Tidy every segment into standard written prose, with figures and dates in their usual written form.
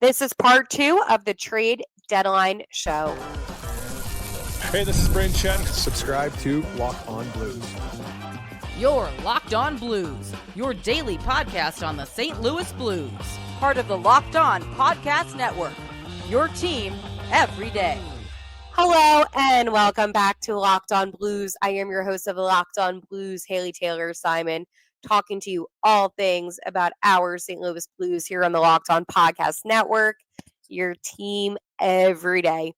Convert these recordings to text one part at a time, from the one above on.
This is part 2 of the trade deadline show. Hey, this is Brayden Chen. Subscribe to Locked On Blues. You're Locked On Blues, your daily podcast on the St. Louis Blues. Part of the Locked On Podcast Network, your team every day. Hello and welcome back to Locked On Blues. I am your host of Locked On Blues, Haley Taylor Simon, talking to you all things about our St. Louis Blues here on the Locked On Podcast Network, your team every day.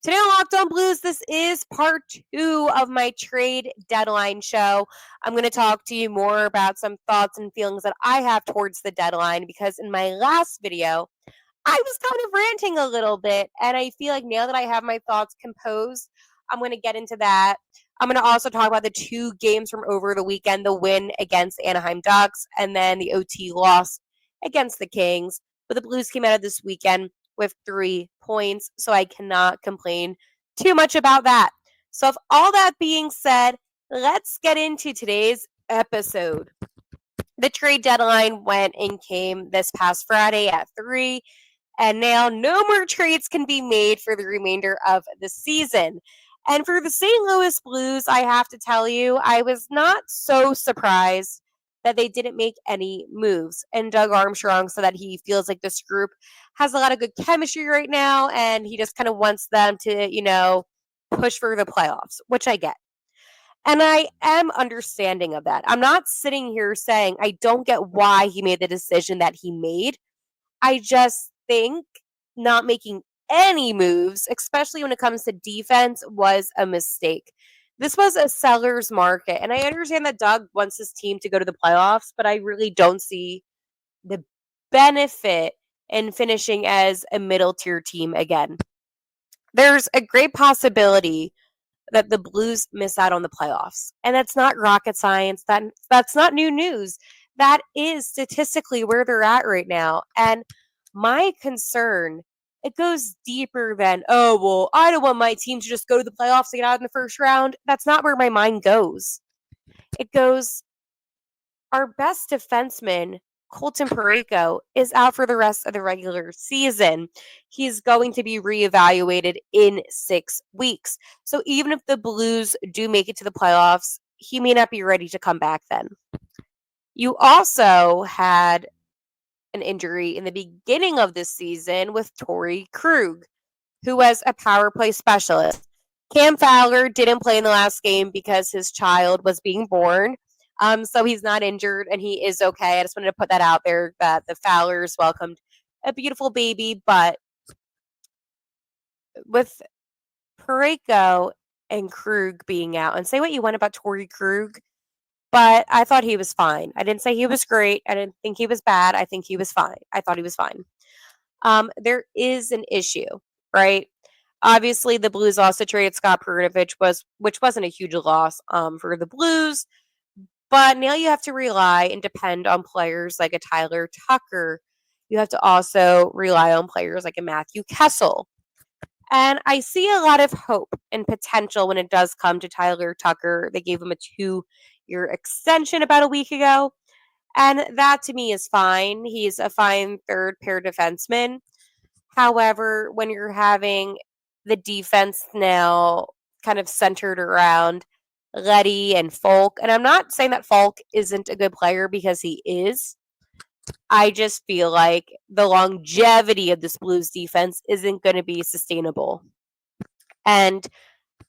Today on Locked On Blues, this is part 2 of my trade deadline show. I'm going to talk to you more about some thoughts and feelings that I have towards the deadline because in my last video, I was kind of ranting a little bit, and I feel like now that I have my thoughts composed, I'm going to get into that. I'm going to also talk about the 2 games from over the weekend, the win against the Anaheim Ducks, and then the OT loss against the Kings. But the Blues came out of this weekend with 3 points, so I cannot complain too much about that. So with all that being said, let's get into today's episode. The trade deadline went and came this past Friday at 3. And now no more trades can be made for the remainder of the season. And for the St. Louis Blues, I have to tell you, I was not so surprised that they didn't make any moves. And Doug Armstrong said that he feels like this group has a lot of good chemistry right now, and he just kind of wants them to, push for the playoffs, which I get. And I am understanding of that. I'm not sitting here saying I don't get why he made the decision that he made. I just think not making any moves, especially when it comes to defense, was a mistake. This was a seller's market, and I understand that Doug wants his team to go to the playoffs, but I really don't see the benefit in finishing as a middle-tier team again. There's a great possibility that the Blues miss out on the playoffs, and that's not rocket science. That's not new news. That is statistically where they're at right now. And my concern, it goes deeper than, oh, well, I don't want my team to just go to the playoffs to get out in the first round. That's not where my mind goes. It goes, our best defenseman, Colton Parayko, is out for the rest of the regular season. He's going to be reevaluated in 6 weeks. So even if the Blues do make it to the playoffs, he may not be ready to come back then. You also had an injury in the beginning of this season with Torrey Krug, who was a power play specialist. Cam Fowler didn't play in the last game because his child was being born. So he's not injured and he is okay. I just wanted to put that out there that the Fowlers welcomed a beautiful baby, but with Parayko and Krug being out, and say what you want about Torrey Krug, but I thought he was fine. I didn't say he was great. I didn't think he was bad. I think he was fine. I thought he was fine. There is an issue, right? Obviously, the Blues also traded Scott Perunovich, which wasn't a huge loss for the Blues. But now you have to rely and depend on players like a Tyler Tucker. You have to also rely on players like a Matthew Kessel. And I see a lot of hope and potential when it does come to Tyler Tucker. They gave him a 2-year extension about a week ago. And that to me is fine. He's a fine third pair defenseman. However, when you're having the defense now kind of centered around Leddy and Folk, and I'm not saying that Folk isn't a good player because he is. I just feel like the longevity of this Blues defense isn't going to be sustainable. And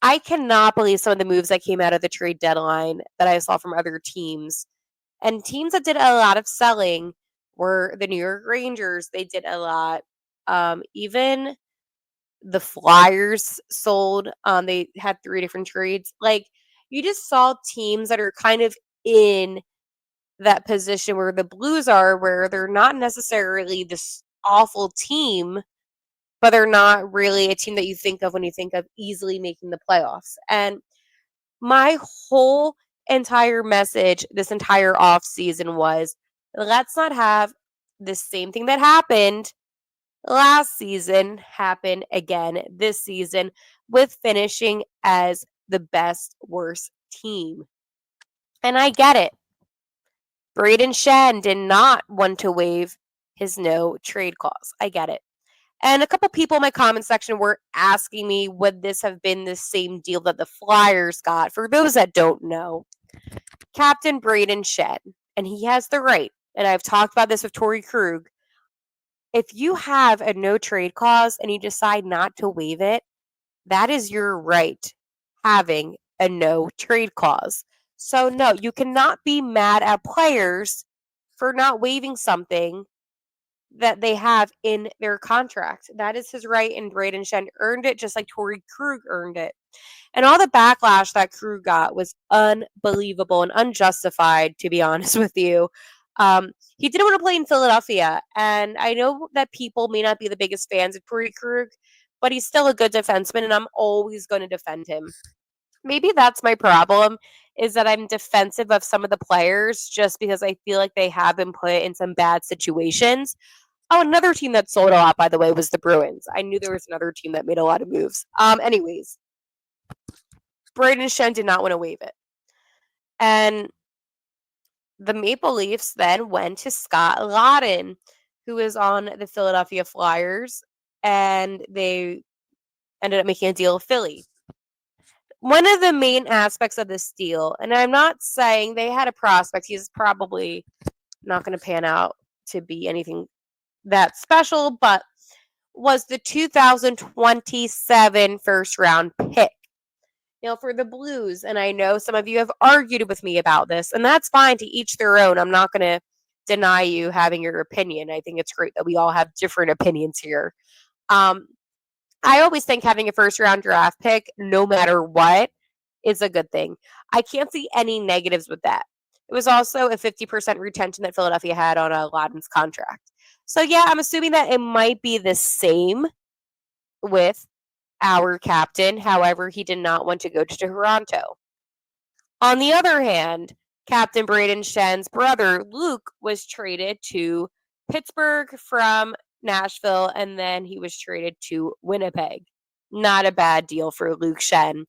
I cannot believe some of the moves that came out of the trade deadline that I saw from other teams. And teams that did a lot of selling were the New York Rangers. They did a lot. Even the Flyers sold. They had 3 different trades. Like, you just saw teams that are kind of in that position where the Blues are, where they're not necessarily this awful team, but they're not really a team that you think of when you think of easily making the playoffs. And my whole entire message this entire off season was, let's not have the same thing that happened last season happen again this season with finishing as the best worst team. And I get it. Brayden Schenn did not want to waive his no trade clause. I get it. And a couple people in my comment section were asking me, would this have been the same deal that the Flyers got? For those that don't know, Captain Braden Shen, and he has the right, and I've talked about this with Torrey Krug, if you have a no trade clause and you decide not to waive it, that is your right, having a no trade clause. So no, you cannot be mad at players for not waiving something that they have in their contract. That is his right, and Braden Shen earned it just like Torrey Krug earned it. And all the backlash that Krug got was unbelievable and unjustified, to be honest with you. He didn't want to play in Philadelphia, and I know that people may not be the biggest fans of Torrey Krug, but he's still a good defenseman, and I'm always going to defend him. Maybe that's my problem, is that I'm defensive of some of the players just because I feel like they have been put in some bad situations. Oh, another team that sold a lot, by the way, was the Bruins. I knew there was another team that made a lot of moves. Anyways, Braden Shen did not want to waive it. And the Maple Leafs then went to Scott Laughton, who is on the Philadelphia Flyers, and they ended up making a deal with Philly. One of the main aspects of this deal, and I'm not saying they had a prospect, he's probably not going to pan out to be anything that special, but was the 2027 first round pick. For the Blues, and I know some of you have argued with me about this, and that's fine, to each their own. I'm not going to deny you having your opinion. I think it's great that we all have different opinions here. I always think having a first round draft pick, no matter what, is a good thing. I can't see any negatives with that. It was also a 50% retention that Philadelphia had on Laughton's contract. So yeah, I'm assuming that it might be the same with our captain. However, he did not want to go to Toronto. On the other hand, Captain Braden Shen's brother, Luke, was traded to Pittsburgh from Nashville, and then he was traded to Winnipeg. Not a bad deal for Luke Shen,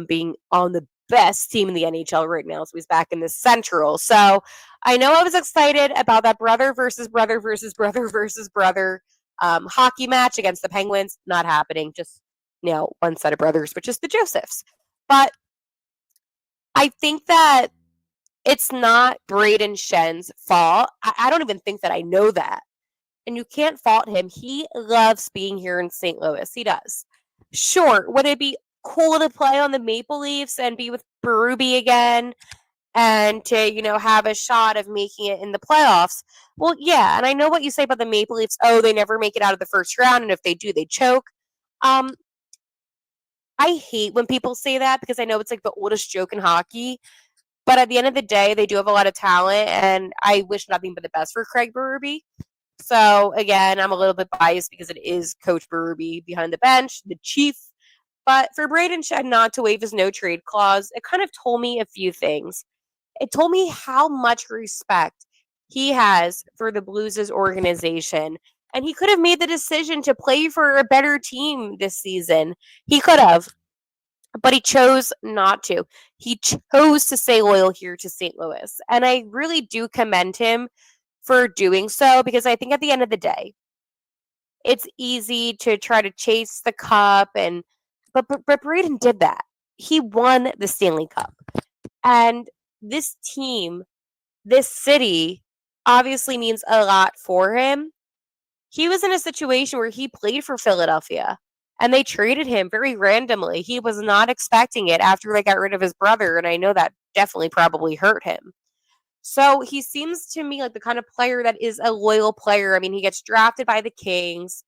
being on the best team in the NHL right now. So he's back in the Central. So I know I was excited about that brother versus brother versus brother versus brother hockey match against the Penguins. Not happening. Just one set of brothers, which is the Josephs. But I think that it's not Braden Shen's fault. I don't even think that I know that. And you can't fault him. He loves being here in St. Louis. He does. Sure, would it be cool to play on the Maple Leafs and be with Berube again and to, have a shot of making it in the playoffs? Well, yeah, and I know what you say about the Maple Leafs. Oh, they never make it out of the first round, and if they do, they choke. I hate when people say that because I know it's like the oldest joke in hockey. But at the end of the day, they do have a lot of talent, and I wish nothing but the best for Craig Berube. So, again, I'm a little bit biased because it is Coach Berube behind the bench, the chief. But for Braden Shen not to waive his no-trade clause, it kind of told me a few things. It told me how much respect he has for the Blues' organization. And he could have made the decision to play for a better team this season. He could have. But he chose not to. He chose to stay loyal here to St. Louis. And I really do commend him for doing so, because I think at the end of the day, it's easy to try to chase the cup, but Braden did that. He won the Stanley Cup. And this team, this city, obviously means a lot for him. He was in a situation where he played for Philadelphia, and they traded him very randomly. He was not expecting it after they got rid of his brother, and I know that definitely probably hurt him. So he seems to me like the kind of player that is a loyal player. I mean, he gets drafted by the Kings.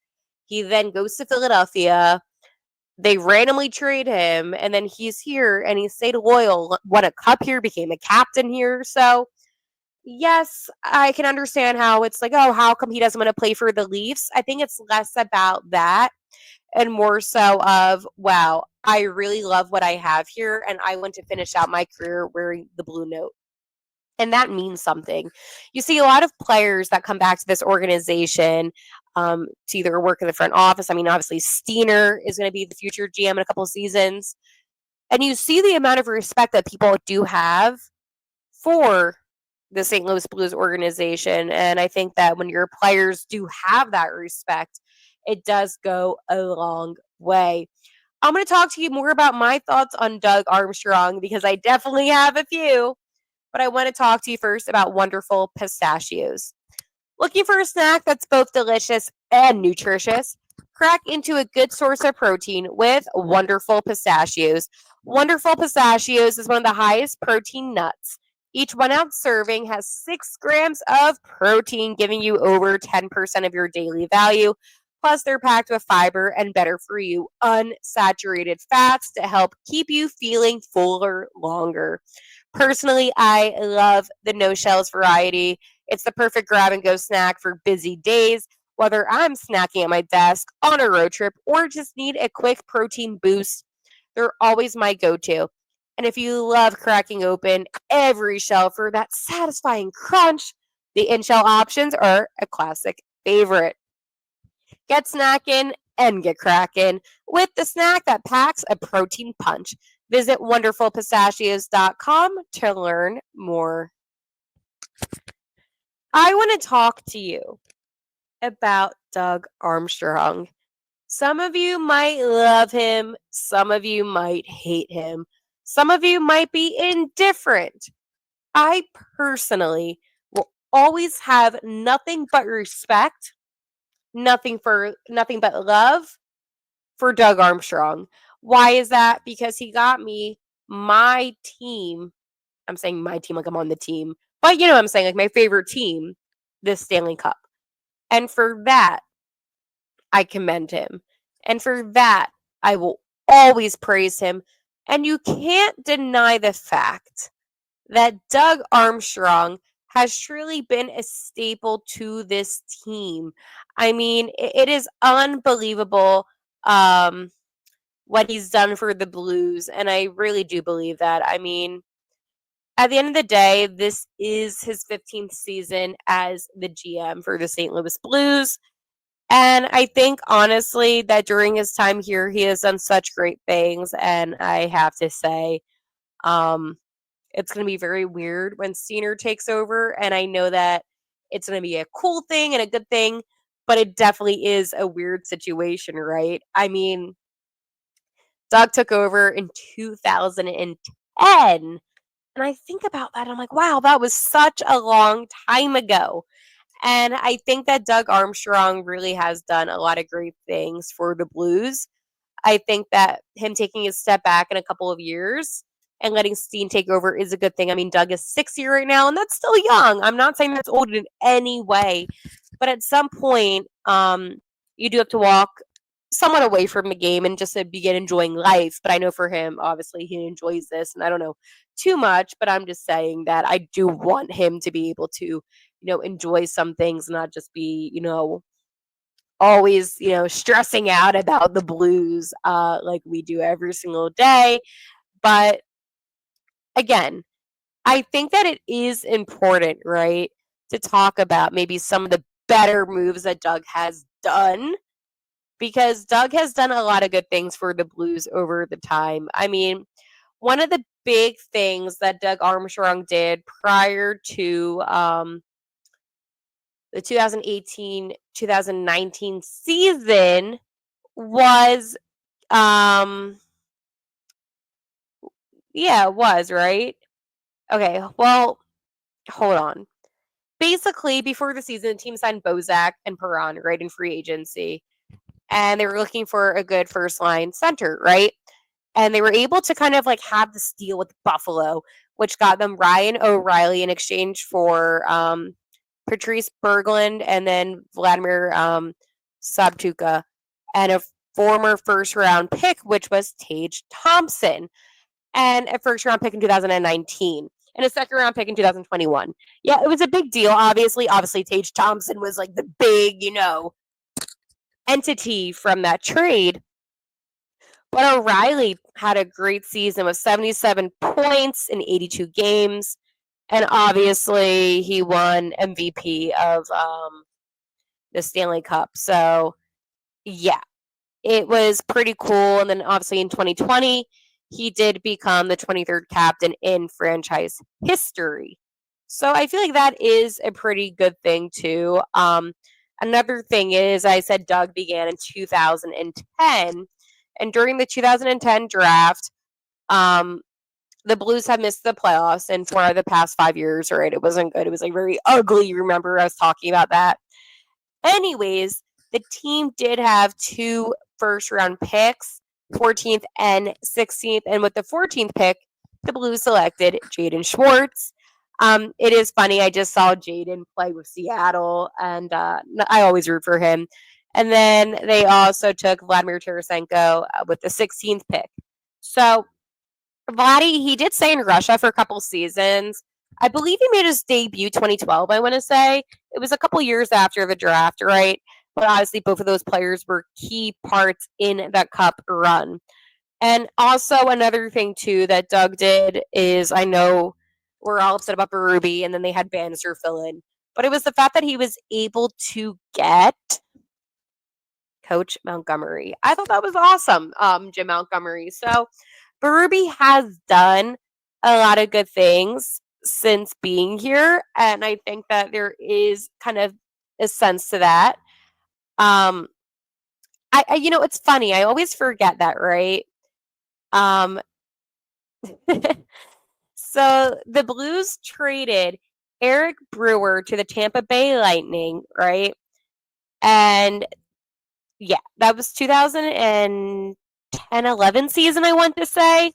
He then goes to Philadelphia. They randomly trade him, and then he's here, and he stayed loyal, won a cup here, became a captain here. So, yes, I can understand how it's like, oh, how come he doesn't want to play for the Leafs? I think it's less about that and more so of, wow, I really love what I have here, and I want to finish out my career wearing the blue note. And that means something. You see a lot of players that come back to this organization to either work in the front office. I mean, obviously, Steiner is going to be the future GM in a couple of seasons. And you see the amount of respect that people do have for the St. Louis Blues organization. And I think that when your players do have that respect, it does go a long way. I'm going to talk to you more about my thoughts on Doug Armstrong because I definitely have a few, but I want to talk to you first about wonderful pistachios. Looking for a snack that's both delicious and nutritious? Crack into a good source of protein with wonderful pistachios. Wonderful pistachios is one of the highest protein nuts. Each 1 ounce serving has 6 grams of protein, giving you over 10% of your daily value. Plus, they're packed with fiber and better for you unsaturated fats to help keep you feeling fuller longer. Personally, I love the no shells variety. It's the perfect grab and go snack for busy days, whether I'm snacking at my desk, on a road trip, or just need a quick protein boost. They're always my go to. And if you love cracking open every shell for that satisfying crunch, the in shell options are a classic favorite. Get snackin' and get crackin' with the snack that packs a protein punch. Visit wonderfulpistachios.com to learn more. I want to talk to you about Doug Armstrong. Some of you might love him, some of you might hate him, some of you might be indifferent. I personally will always have nothing but respect, nothing but love for Doug Armstrong. Why is that? Because he got me my team. I'm saying my team like I'm on the team, but you know what I'm saying, like my favorite team, this Stanley Cup. And for that, I commend him. And for that, I will always praise him. And you can't deny the fact that Doug Armstrong has truly been a staple to this team. I mean, it is unbelievable what he's done for the Blues. And I really do believe that. I mean, at the end of the day, this is his 15th season as the GM for the St. Louis Blues. And I think, honestly, that during his time here, he has done such great things. And I have to say, it's going to be very weird when Steiner takes over. And I know that it's going to be a cool thing and a good thing, but it definitely is a weird situation, right? I mean, Doug took over in 2010. And I think about that. I'm like, wow, that was such a long time ago. And I think that Doug Armstrong really has done a lot of great things for the Blues. I think that him taking a step back in a couple of years and letting Steen take over is a good thing. I mean, Doug is 60 right now, and that's still young. I'm not saying that's old in any way. But at some point, you do have to walk somewhat away from the game and just to begin enjoying life. But I know for him, obviously, he enjoys this, and I don't know too much, but I'm just saying that I do want him to be able to, enjoy some things, not just be, always, stressing out about the Blues like we do every single day. But again, I think that it is important, right, to talk about maybe some of the better moves that Doug has done because Doug has done a lot of good things for the Blues over the time. I mean, one of the big things that Doug Armstrong did prior to the 2018-2019 season was, it was, right? Okay, well, hold on. Basically, before the season, the team signed Bozak and Perron, right, in free agency. And they were looking for a good first line center, right? And they were able to kind of like have this deal with Buffalo, which got them Ryan O'Reilly in exchange for Patrice Berglund and then Vladimir Sabtuka and a former first round pick, which was Tage Thompson, and a first round pick in 2019 and a second round pick in 2021. Yeah, it was a big deal, obviously. Obviously, Tage Thompson was like the big, entity from that trade. But O'Reilly had a great season with 77 points in 82 games. And obviously, he won MVP of the Stanley Cup. So, yeah, it was pretty cool. And then, obviously, in 2020, he did become the 23rd captain in franchise history. So, I feel like that is a pretty good thing, too. Another thing is, I said Doug began in 2010, and during the 2010 draft, the Blues have missed the playoffs in 4 of the past 5 years, right? It wasn't good. It was like very ugly. Remember us talking about that? Anyways, the team did have 2 first-round picks, 14th and 16th, and with the 14th pick, the Blues selected Jaden Schwartz. It is funny. I just saw Jaden play with Seattle, and I always root for him. And then they also took Vladimir Tarasenko with the 16th pick. So Vladdy, he did stay in Russia for a couple seasons. I believe he made his debut 2012, I want to say. It was a couple years after the draft, right? But obviously, both of those players were key parts in that cup run. And also, another thing, too, that Doug did is I know we're all upset about Berube, and then they had Bannister fill in. But it was the fact that he was able to get Coach Montgomery. I thought that was awesome, Jim Montgomery. So Berube has done a lot of good things since being here, and I think that there is kind of a sense to that. It's funny. I always forget that, right? Um, so the Blues traded Eric Brewer to the Tampa Bay Lightning, right? And yeah, that was 2010-11 season, I want to say.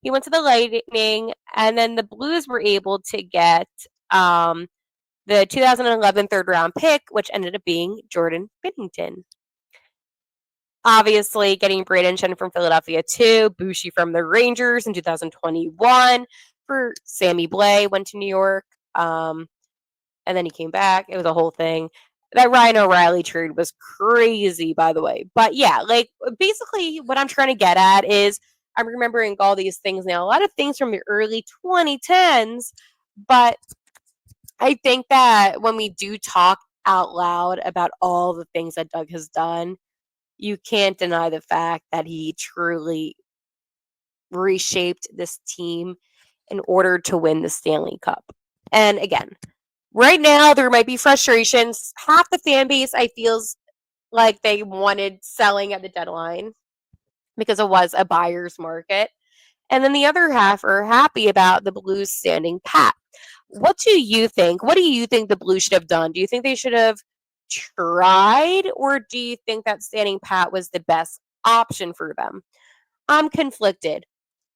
He went to the Lightning, and then the Blues were able to get the 2011 third-round pick, which ended up being Jordan Binnington. Obviously, getting Braden Shen from Philadelphia too, Bushi from the Rangers in 2021. For Sammy Blais, went to New York, and then he came back. It was a whole thing. That Ryan O'Reilly trade was crazy, by the way. But yeah, like basically what I'm trying to get at is I'm remembering all these things now. A lot of things from the early 2010s, but I think that when we do talk out loud about all the things that Doug has done, you can't deny the fact that he truly reshaped this team in order to win the Stanley Cup. And again, right now there might be frustrations. Half the fan base, I feels like they wanted selling at the deadline because it was a buyer's market. And then the other half are happy about the Blues standing pat. What do you think? What do you think the Blues should have done? Do you think they should have tried, or do you think that standing pat was the best option for them? I'm conflicted.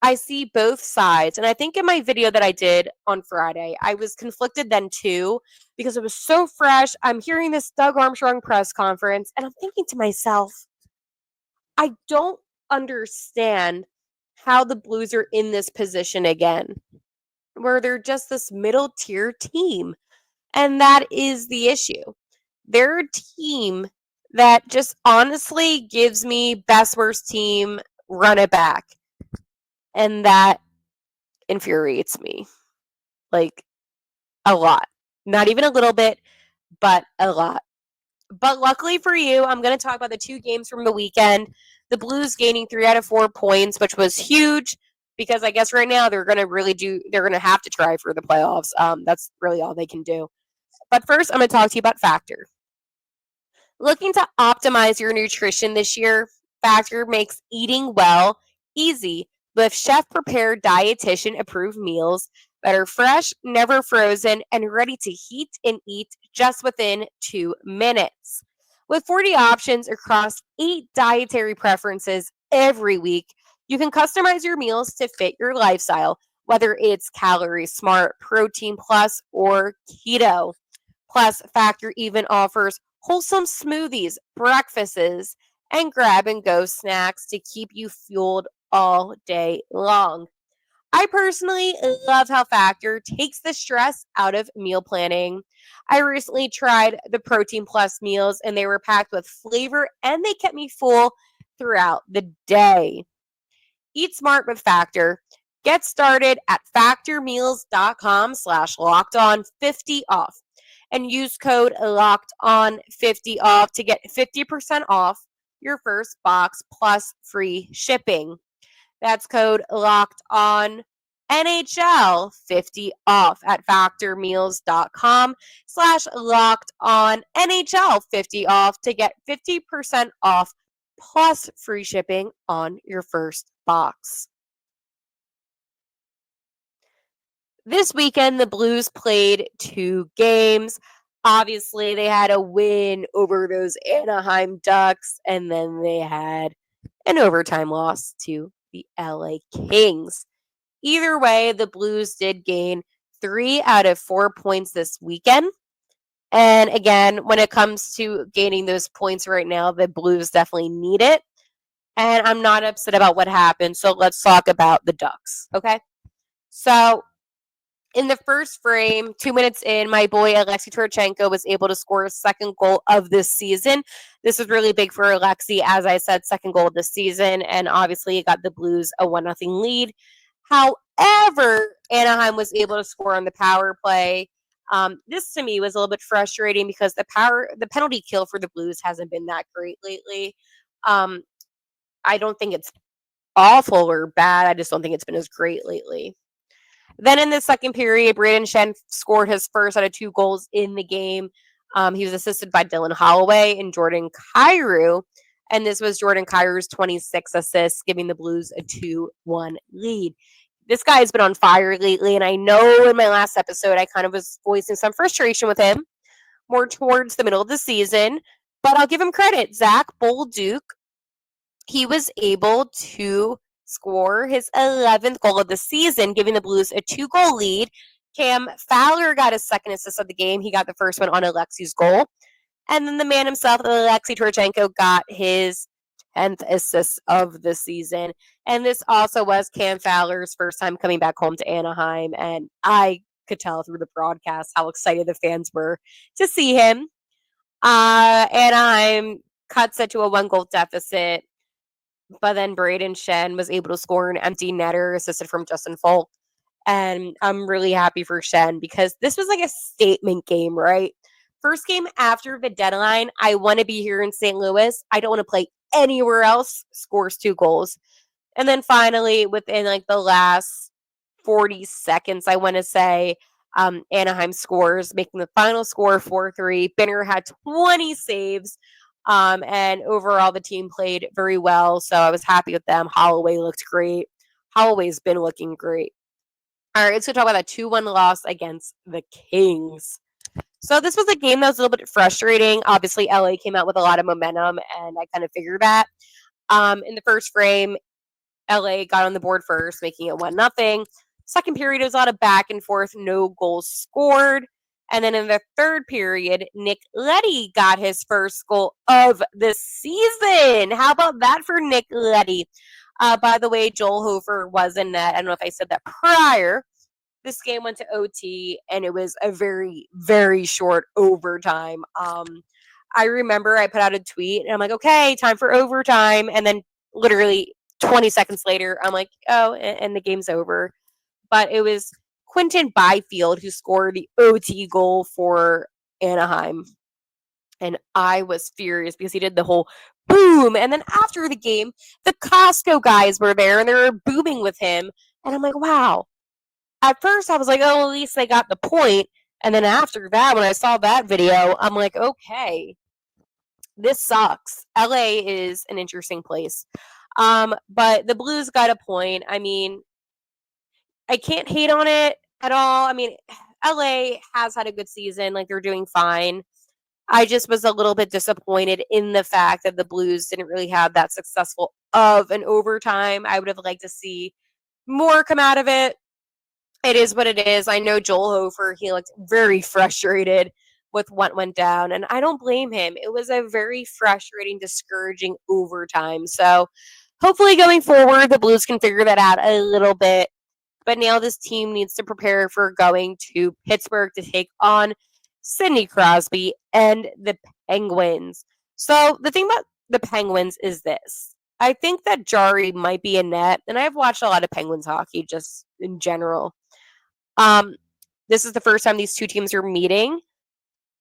I see both sides. And I think in my video that I did on Friday, I was conflicted then too, because it was so fresh. I'm hearing this Doug Armstrong press conference, and I'm thinking to myself, I don't understand how the Blues are in this position again, where they're just this middle tier team. And that is the issue. They're a team that just honestly gives me best worst team, run it back. And that infuriates me. Like a lot. Not even a little bit, but a lot. But luckily for you, I'm going to talk about the 2 games from the weekend. The Blues gaining 3 out of 4 points, which was huge because I guess right now they're going to have to try for the playoffs. That's really all they can do. But first, I'm going to talk to you about Factor. Looking to optimize your nutrition this year, Factor makes eating well easy with chef-prepared, dietitian-approved meals that are fresh, never frozen, and ready to heat and eat just within 2 minutes. With 40 options across 8 dietary preferences every week, you can customize your meals to fit your lifestyle, whether it's calorie smart, protein plus, or keto. Plus, Factor even offers wholesome smoothies, breakfasts, and grab and go snacks to keep you fueled all day long. I personally love how Factor takes the stress out of meal planning. I recently tried the Protein Plus meals, and they were packed with flavor and they kept me full throughout the day. Eat smart with Factor. Get started at factormeals.com/lockedon50 off and use code LOCKEDON50 off to get 50% off your first box plus free shipping. That's code LOCKEDON NHL 50 off at factormeals.com/locked on NHL 50 off to get 50% off plus free shipping on your first box. This weekend, the Blues played 2 games. Obviously, they had a win over those Anaheim Ducks, and then they had an overtime loss to the LA Kings. Either way, the Blues did gain 3 out of 4 points this weekend. And again, when it comes to gaining those points right now, the Blues definitely need it. And I'm not upset about what happened. So let's talk about the Ducks, okay? So in the first frame, 2 minutes in, my boy Alexei Turchenko was able to score his second goal of this season. This was really big for Alexei, as I said, second goal of the season, and obviously it got the Blues a 1-0 lead. However, Anaheim was able to score on the power play. This to me was a little bit frustrating because the penalty kill for the Blues hasn't been that great lately. I don't think it's awful or bad. I just don't think it's been as great lately. Then in the second period, Brayden Schenn scored his first out of 2 goals in the game. He was assisted by Dylan Holloway and Jordan Kyrou. And this was Jordan Kyrou's 26 assists, giving the Blues a 2-1 lead. This guy's been on fire lately, and I know in my last episode I kind of was voicing some frustration with him more towards the middle of the season, but I'll give him credit. Zach Bolduc, he was able to score his 11th goal of the season, giving the Blues a 2-goal lead. Cam Fowler got his second assist of the game. He got the first one on Alexei's goal. And then the man himself, Alexei Turchenko, got his 10th assist of the season. And this also was Cam Fowler's first time coming back home to Anaheim. And I could tell through the broadcast how excited the fans were to see him. Anaheim cuts it to a 1-goal deficit. But then Brayden Schenn was able to score an empty netter assisted from Justin Folk. And I'm really happy for Schenn because this was like a statement game, right? First game after the deadline. I want to be here in St. Louis. I don't want to play anywhere else. Scores 2 goals. And then finally, within like the last 40 seconds, I want to say, Anaheim scores, making the final score 4-3. Binner had 20 saves. And overall, the team played very well, so I was happy with them. Holloway looked great. Holloway's been looking great. All right, let's go talk about that 2-1 loss against the Kings. So this was a game that was a little bit frustrating. Obviously, LA came out with a lot of momentum, and I kind of figured that. In the first frame, LA got on the board first, making it 1-0. Second period, it was a lot of back and forth, no goals scored. And then in the third period, Nick Leddy got his first goal of the season. How about that for Nick Leddy? By the way, Joel Hofer was in net. I don't know if I said that prior. This game went to OT, and it was a very, very short overtime. I remember I put out a tweet, and I'm like, okay, time for overtime. And then literally 20 seconds later, I'm like, oh, and the game's over. But it was Quentin Byfield who scored the OT goal for Anaheim. And I was furious because he did the whole boom. And then after the game, the Costco guys were there and they were booming with him. And I'm like, wow. At first, I was like, oh, at least they got the point. And then after that, when I saw that video, I'm like, okay, this sucks. LA is an interesting place. But the Blues got a point. I mean, I can't hate on it at all. I mean, LA has had a good season. Like, they're doing fine. I just was a little bit disappointed in the fact that the Blues didn't really have that successful of an overtime. I would have liked to see more come out of it. It is what it is. I know Joel Hofer, he looked very frustrated with what went down, and I don't blame him. It was a very frustrating, discouraging overtime. So hopefully going forward, the Blues can figure that out a little bit. But now this team needs to prepare for going to Pittsburgh to take on Sidney Crosby and the Penguins. So the thing about the Penguins is this. I think that Jari might be in net, and I've watched a lot of Penguins hockey just in general. This is the first time these two teams are meeting.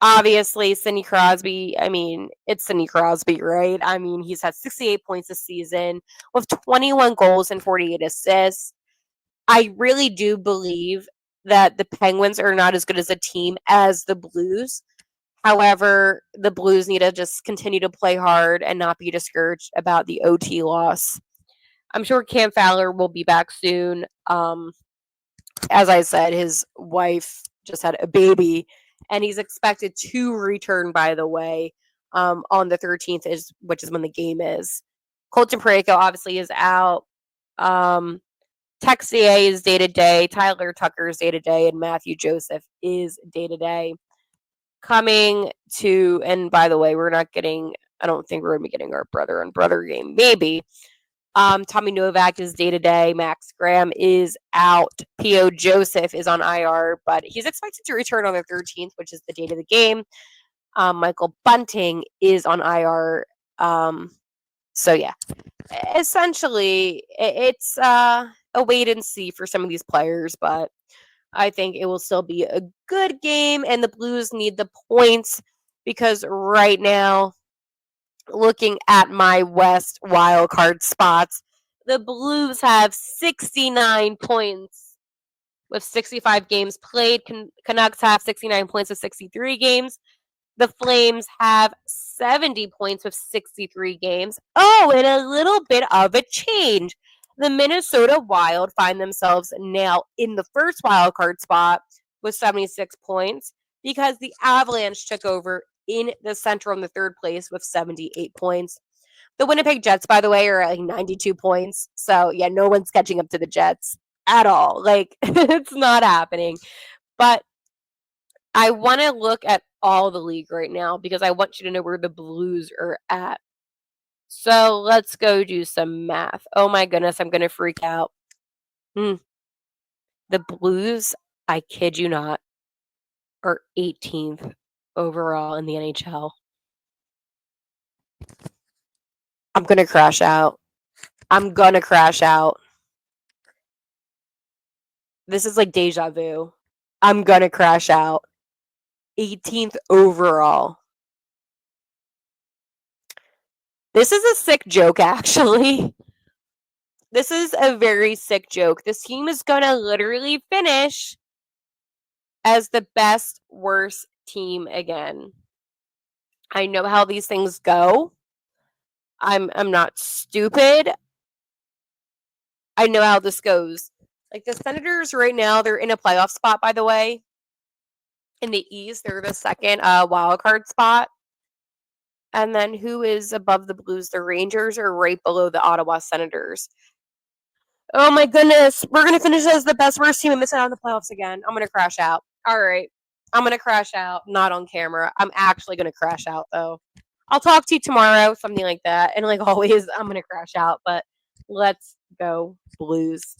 Obviously, Sidney Crosby, I mean, it's Sidney Crosby, right? I mean, he's had 68 points this season with 21 goals and 48 assists. I really do believe that the Penguins are not as good as a team as the Blues. However, the Blues need to just continue to play hard and not be discouraged about the OT loss. I'm sure Cam Fowler will be back soon. As I said, his wife just had a baby, and he's expected to return, by the way, on the 13th, which is when the game is. Colton Parayko obviously is out. Texier is day-to-day. Tyler Tucker is day-to-day. And Matthew Joseph is day-to-day. Coming to, and by the way, I don't think we're going to be getting our brother on brother game. Maybe. Tommy Novak is day-to-day. Max Graham is out. P.O. Joseph is on IR, but he's expected to return on the 13th, which is the date of the game. Michael Bunting is on IR. So, yeah. Essentially, it's a wait and see for some of these players, but I think it will still be a good game, and the Blues need the points because right now, looking at my West wildcard spots, the Blues have 69 points with 65 games played. Canucks have 69 points with 63 games. The Flames have 70 points with 63 games. Oh, and a little bit of a change. The Minnesota Wild find themselves now in the first wild card spot with 76 points because the Avalanche took over in the Central in the third place with 78 points. The Winnipeg Jets, by the way, are at 92 points. So, yeah, no one's catching up to the Jets at all. Like, it's not happening. But I want to look at all the league right now because I want you to know where the Blues are at. So let's go do some math. Oh my goodness, I'm going to freak out. The Blues, I kid you not, are 18th overall in the NHL. I'm going to crash out. This is like deja vu. I'm going to crash out. 18th overall. This is a sick joke, actually. This is a very sick joke. This team is going to literally finish as the best, worst team again. I know how these things go. I'm not stupid. I know how this goes. Like the Senators right now, they're in a playoff spot, by the way. In the East, they're the second wild card spot. And then who is above the Blues? The Rangers are right below the Ottawa Senators. Oh my goodness. We're going to finish as the best, worst team and miss out on the playoffs again. I'm going to crash out. All right. I'm going to crash out. Not on camera. I'm actually going to crash out, though. I'll talk to you tomorrow, something like that. And like always, I'm going to crash out. But let's go Blues.